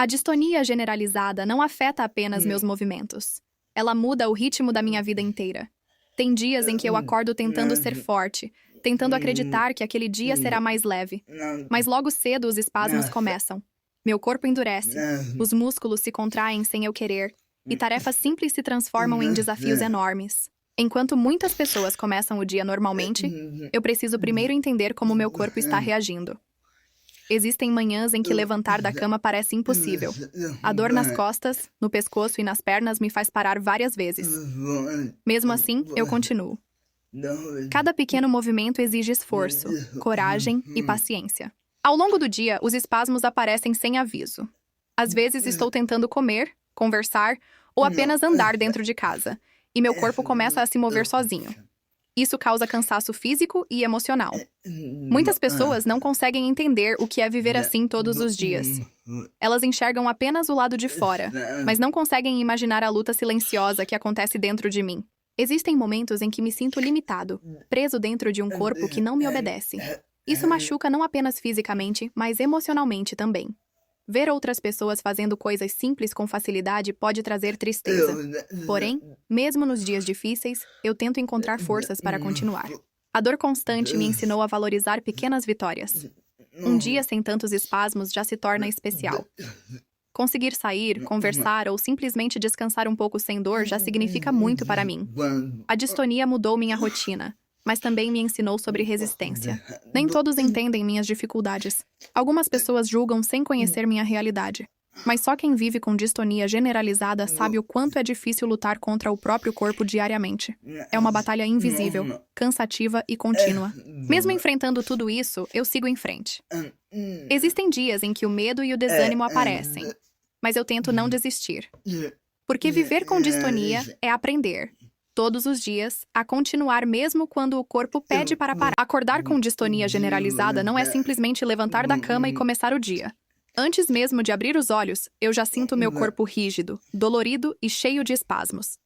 A distonia generalizada não afeta apenas meus movimentos. Ela muda o ritmo da minha vida inteira. Tem dias em que eu acordo tentando ser forte, tentando acreditar que aquele dia será mais leve. Mas logo cedo os espasmos começam. Meu corpo endurece, os músculos se contraem sem eu querer, e tarefas simples se transformam em desafios enormes. Enquanto muitas pessoas começam o dia normalmente, eu preciso primeiro entender como meu corpo está reagindo. Existem manhãs em que levantar da cama parece impossível. A dor nas costas, no pescoço e nas pernas me faz parar várias vezes. Mesmo assim, eu continuo. Cada pequeno movimento exige esforço, coragem e paciência. Ao longo do dia, os espasmos aparecem sem aviso. Às vezes estou tentando comer, conversar ou apenas andar dentro de casa, e meu corpo começa a se mover sozinho. Isso causa cansaço físico e emocional. Muitas pessoas não conseguem entender o que é viver assim todos os dias. Elas enxergam apenas o lado de fora, mas não conseguem imaginar a luta silenciosa que acontece dentro de mim. Existem momentos em que me sinto limitado, preso dentro de um corpo que não me obedece. Isso machuca não apenas fisicamente, mas emocionalmente também. Ver outras pessoas fazendo coisas simples com facilidade pode trazer tristeza. Porém, mesmo nos dias difíceis, eu tento encontrar forças para continuar. A dor constante me ensinou a valorizar pequenas vitórias. Um dia sem tantos espasmos já se torna especial. Conseguir sair, conversar ou simplesmente descansar um pouco sem dor já significa muito para mim. A distonia mudou minha rotina, mas também me ensinou sobre resistência. Nem todos entendem minhas dificuldades. Algumas pessoas julgam sem conhecer minha realidade. Mas só quem vive com distonia generalizada sabe o quanto é difícil lutar contra o próprio corpo diariamente. É uma batalha invisível, cansativa e contínua. Mesmo enfrentando tudo isso, eu sigo em frente. Existem dias em que o medo e o desânimo aparecem, mas eu tento não desistir. Porque viver com distonia é aprender, todos os dias, a continuar mesmo quando o corpo pede para parar. Acordar com distonia generalizada não é simplesmente levantar da cama e começar o dia. Antes mesmo de abrir os olhos, eu já sinto meu corpo rígido, dolorido e cheio de espasmos.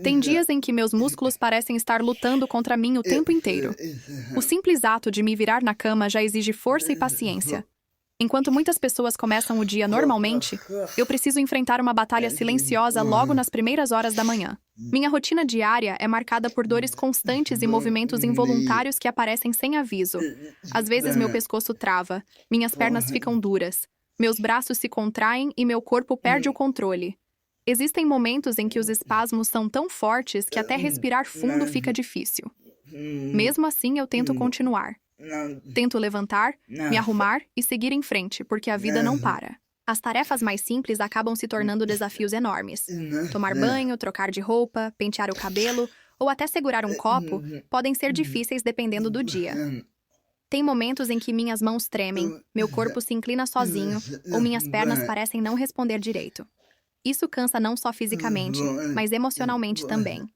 Tem dias em que meus músculos parecem estar lutando contra mim o tempo inteiro. O simples ato de me virar na cama já exige força e paciência. Enquanto muitas pessoas começam o dia normalmente, eu preciso enfrentar uma batalha silenciosa logo nas primeiras horas da manhã. Minha rotina diária é marcada por dores constantes e movimentos involuntários que aparecem sem aviso. Às vezes meu pescoço trava, minhas pernas ficam duras, meus braços se contraem e meu corpo perde o controle. Existem momentos em que os espasmos são tão fortes que até respirar fundo fica difícil. Mesmo assim, eu tento continuar. Tento levantar, me arrumar e seguir em frente, porque a vida não para. As tarefas mais simples acabam se tornando desafios enormes. Tomar banho, trocar de roupa, pentear o cabelo ou até segurar um copo podem ser difíceis dependendo do dia. Tem momentos em que minhas mãos tremem, meu corpo se inclina sozinho ou minhas pernas parecem não responder direito. Isso cansa não só fisicamente, mas emocionalmente também.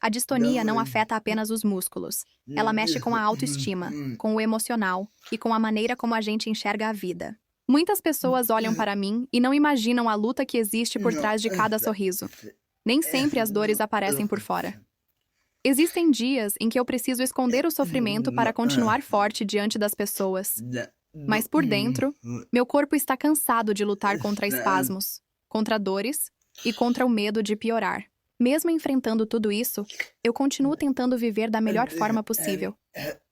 A distonia não afeta apenas os músculos. Ela mexe com a autoestima, com o emocional e com a maneira como a gente enxerga a vida. Muitas pessoas olham para mim e não imaginam a luta que existe por trás de cada sorriso. Nem sempre as dores aparecem por fora. Existem dias em que eu preciso esconder o sofrimento para continuar forte diante das pessoas. Mas por dentro, meu corpo está cansado de lutar contra espasmos, contra dores e contra o medo de piorar. Mesmo enfrentando tudo isso, eu continuo tentando viver da melhor forma possível.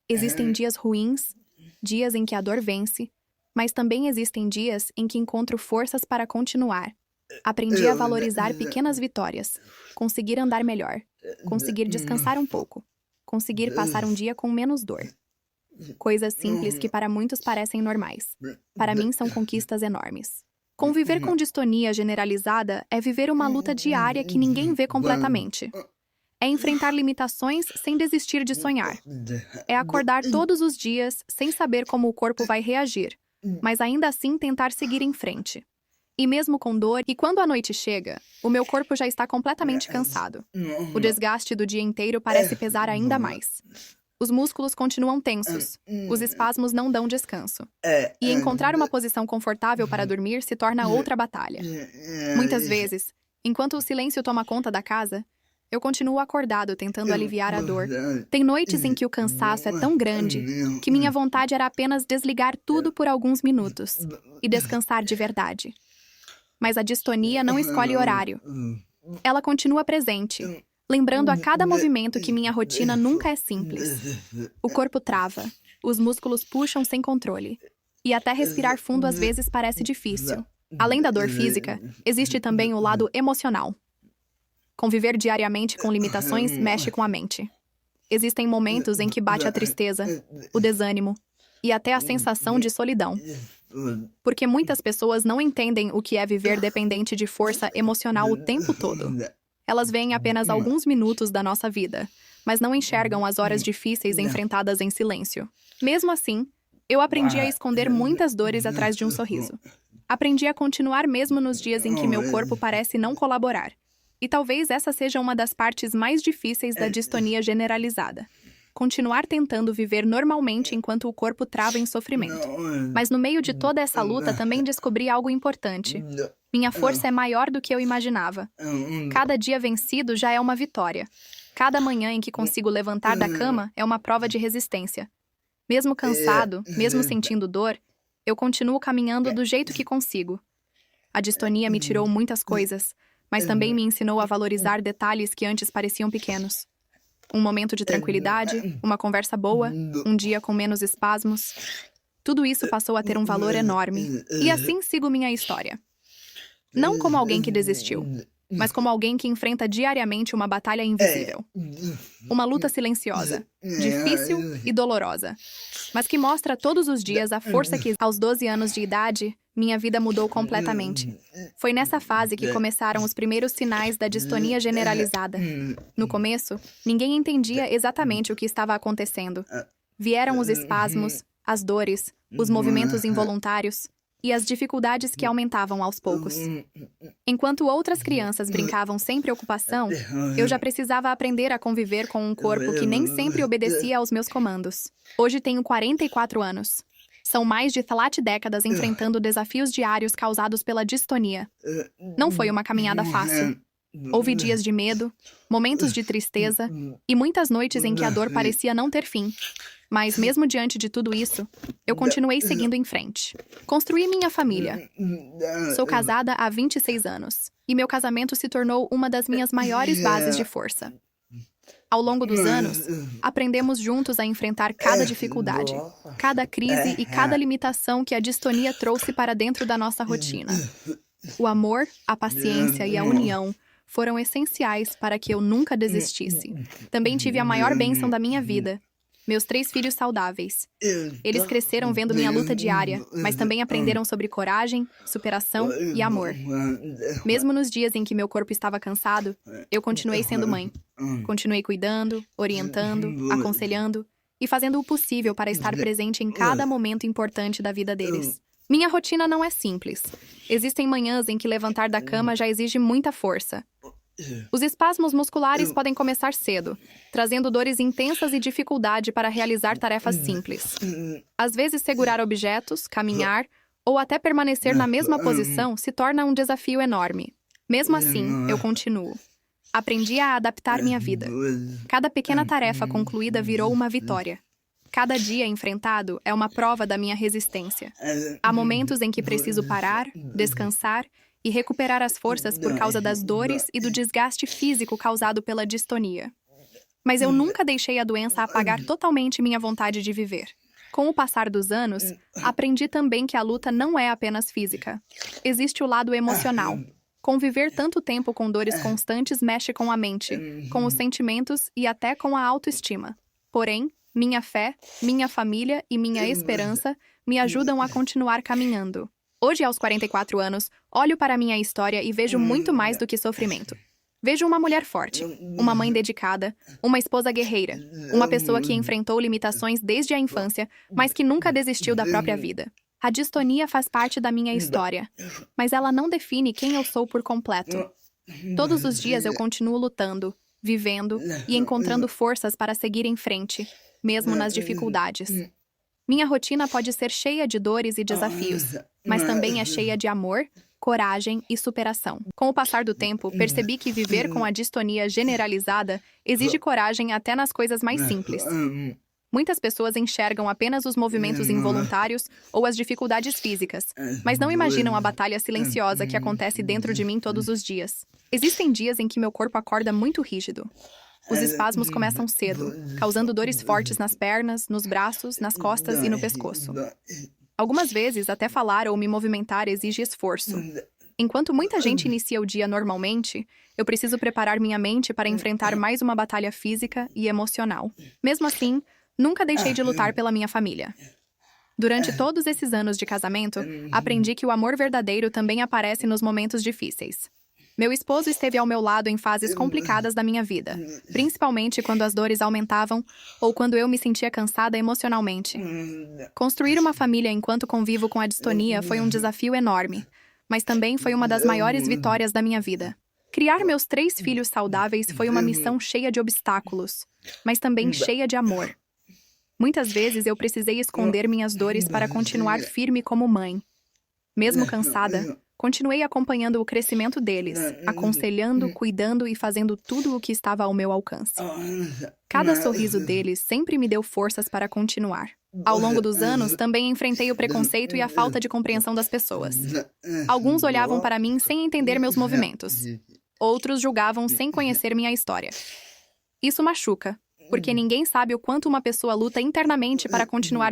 Existem dias ruins, dias em que a dor vence, mas também existem dias em que encontro forças para continuar. Aprendi a valorizar pequenas vitórias, conseguir andar melhor, conseguir descansar um pouco, conseguir passar um dia com menos dor. Coisas simples que para muitos parecem normais. Para mim são conquistas enormes. Conviver com distonia generalizada é viver uma luta diária que ninguém vê completamente. É enfrentar limitações sem desistir de sonhar. É acordar todos os dias sem saber como o corpo vai reagir, mas ainda assim tentar seguir em frente. E mesmo com dor, e quando a noite chega, o meu corpo já está completamente cansado. O desgaste do dia inteiro parece pesar ainda mais. Os músculos continuam tensos. Os espasmos não dão descanso. E encontrar uma posição confortável para dormir se torna outra batalha. Muitas vezes, enquanto o silêncio toma conta da casa, eu continuo acordado tentando aliviar a dor. Tem noites em que o cansaço é tão grande que minha vontade era apenas desligar tudo por alguns minutos e descansar de verdade. Mas a distonia não escolhe horário. Ela continua presente, lembrando a cada movimento que minha rotina nunca é simples. O corpo trava, os músculos puxam sem controle. E até respirar fundo às vezes parece difícil. Além da dor física, existe também o lado emocional. Conviver diariamente com limitações mexe com a mente. Existem momentos em que bate a tristeza, o desânimo e até a sensação de solidão. Porque muitas pessoas não entendem o que é viver dependente de força emocional o tempo todo. Elas veem apenas alguns minutos da nossa vida, mas não enxergam as horas difíceis enfrentadas em silêncio. Mesmo assim, eu aprendi a esconder muitas dores atrás de um sorriso. Aprendi a continuar mesmo nos dias em que meu corpo parece não colaborar. E talvez essa seja uma das partes mais difíceis da distonia generalizada. Continuar tentando viver normalmente enquanto o corpo trava em sofrimento. Mas no meio de toda essa luta também descobri algo importante. Minha força é maior do que eu imaginava. Cada dia vencido já é uma vitória. Cada manhã em que consigo levantar da cama é uma prova de resistência. Mesmo cansado, mesmo sentindo dor, eu continuo caminhando do jeito que consigo. A distonia me tirou muitas coisas, mas também me ensinou a valorizar detalhes que antes pareciam pequenos. Um momento de tranquilidade, uma conversa boa, um dia com menos espasmos. Tudo isso passou a ter um valor enorme. E assim sigo minha história. Não como alguém que desistiu, mas como alguém que enfrenta diariamente uma batalha invisível. Uma luta silenciosa, difícil e dolorosa, mas que mostra todos os dias a força que, aos 12 anos de idade, minha vida mudou completamente. Foi nessa fase que começaram os primeiros sinais da distonia generalizada. No começo, ninguém entendia exatamente o que estava acontecendo. Vieram os espasmos, as dores, os movimentos involuntários e as dificuldades que aumentavam aos poucos. Enquanto outras crianças brincavam sem preocupação, eu já precisava aprender a conviver com um corpo que nem sempre obedecia aos meus comandos. Hoje tenho 44 anos. São mais de 7 décadas enfrentando desafios diários causados pela distonia. Não foi uma caminhada fácil. Houve dias de medo, momentos de tristeza e muitas noites em que a dor parecia não ter fim. Mas, mesmo diante de tudo isso, eu continuei seguindo em frente. Construí minha família. Sou casada há 26 anos, e meu casamento se tornou uma das minhas maiores bases de força. Ao longo dos anos, aprendemos juntos a enfrentar cada dificuldade, cada crise e cada limitação que a distonia trouxe para dentro da nossa rotina. O amor, a paciência e a união foram essenciais para que eu nunca desistisse. Também tive a maior bênção da minha vida. Meus 3 filhos saudáveis. Eles cresceram vendo minha luta diária, mas também aprenderam sobre coragem, superação e amor. Mesmo nos dias em que meu corpo estava cansado, eu continuei sendo mãe. Continuei cuidando, orientando, aconselhando e fazendo o possível para estar presente em cada momento importante da vida deles. Minha rotina não é simples. Existem manhãs em que levantar da cama já exige muita força. Os espasmos musculares podem começar cedo, trazendo dores intensas e dificuldade para realizar tarefas simples. Às vezes, segurar objetos, caminhar ou até permanecer na mesma posição se torna um desafio enorme. Mesmo assim, eu continuo. Aprendi a adaptar minha vida. Cada pequena tarefa concluída virou uma vitória. Cada dia enfrentado é uma prova da minha resistência. Há momentos em que preciso parar, descansar e recuperar as forças por causa das dores e do desgaste físico causado pela distonia. Mas eu nunca deixei a doença apagar totalmente minha vontade de viver. Com o passar dos anos, aprendi também que a luta não é apenas física. Existe o lado emocional. Conviver tanto tempo com dores constantes mexe com a mente, com os sentimentos e até com a autoestima. Porém, minha fé, minha família e minha esperança me ajudam a continuar caminhando. Hoje, aos 44 anos, olho para minha história e vejo muito mais do que sofrimento. Vejo uma mulher forte, uma mãe dedicada, uma esposa guerreira, uma pessoa que enfrentou limitações desde a infância, mas que nunca desistiu da própria vida. A distonia faz parte da minha história, mas ela não define quem eu sou por completo. Todos os dias eu continuo lutando, vivendo e encontrando forças para seguir em frente, mesmo nas dificuldades. Minha rotina pode ser cheia de dores e desafios, mas também é cheia de amor, coragem e superação. Com o passar do tempo, percebi que viver com a distonia generalizada exige coragem até nas coisas mais simples. Muitas pessoas enxergam apenas os movimentos involuntários ou as dificuldades físicas, mas não imaginam a batalha silenciosa que acontece dentro de mim todos os dias. Existem dias em que meu corpo acorda muito rígido. Os espasmos começam cedo, causando dores fortes nas pernas, nos braços, nas costas e no pescoço. Algumas vezes, até falar ou me movimentar exige esforço. Enquanto muita gente inicia o dia normalmente, eu preciso preparar minha mente para enfrentar mais uma batalha física e emocional. Mesmo assim, nunca deixei de lutar pela minha família. Durante todos esses anos de casamento, aprendi que o amor verdadeiro também aparece nos momentos difíceis. Meu esposo esteve ao meu lado em fases complicadas da minha vida, principalmente quando as dores aumentavam ou quando eu me sentia cansada emocionalmente. Construir uma família enquanto convivo com a distonia foi um desafio enorme, mas também foi uma das maiores vitórias da minha vida. Criar meus 3 filhos saudáveis foi uma missão cheia de obstáculos, mas também cheia de amor. Muitas vezes eu precisei esconder minhas dores para continuar firme como mãe. Mesmo cansada, continuei acompanhando o crescimento deles, aconselhando, cuidando e fazendo tudo o que estava ao meu alcance. Cada sorriso deles sempre me deu forças para continuar. Ao longo dos anos, também enfrentei o preconceito e a falta de compreensão das pessoas. Alguns olhavam para mim sem entender meus movimentos. Outros julgavam sem conhecer minha história. Isso machuca, porque ninguém sabe o quanto uma pessoa luta internamente para continuar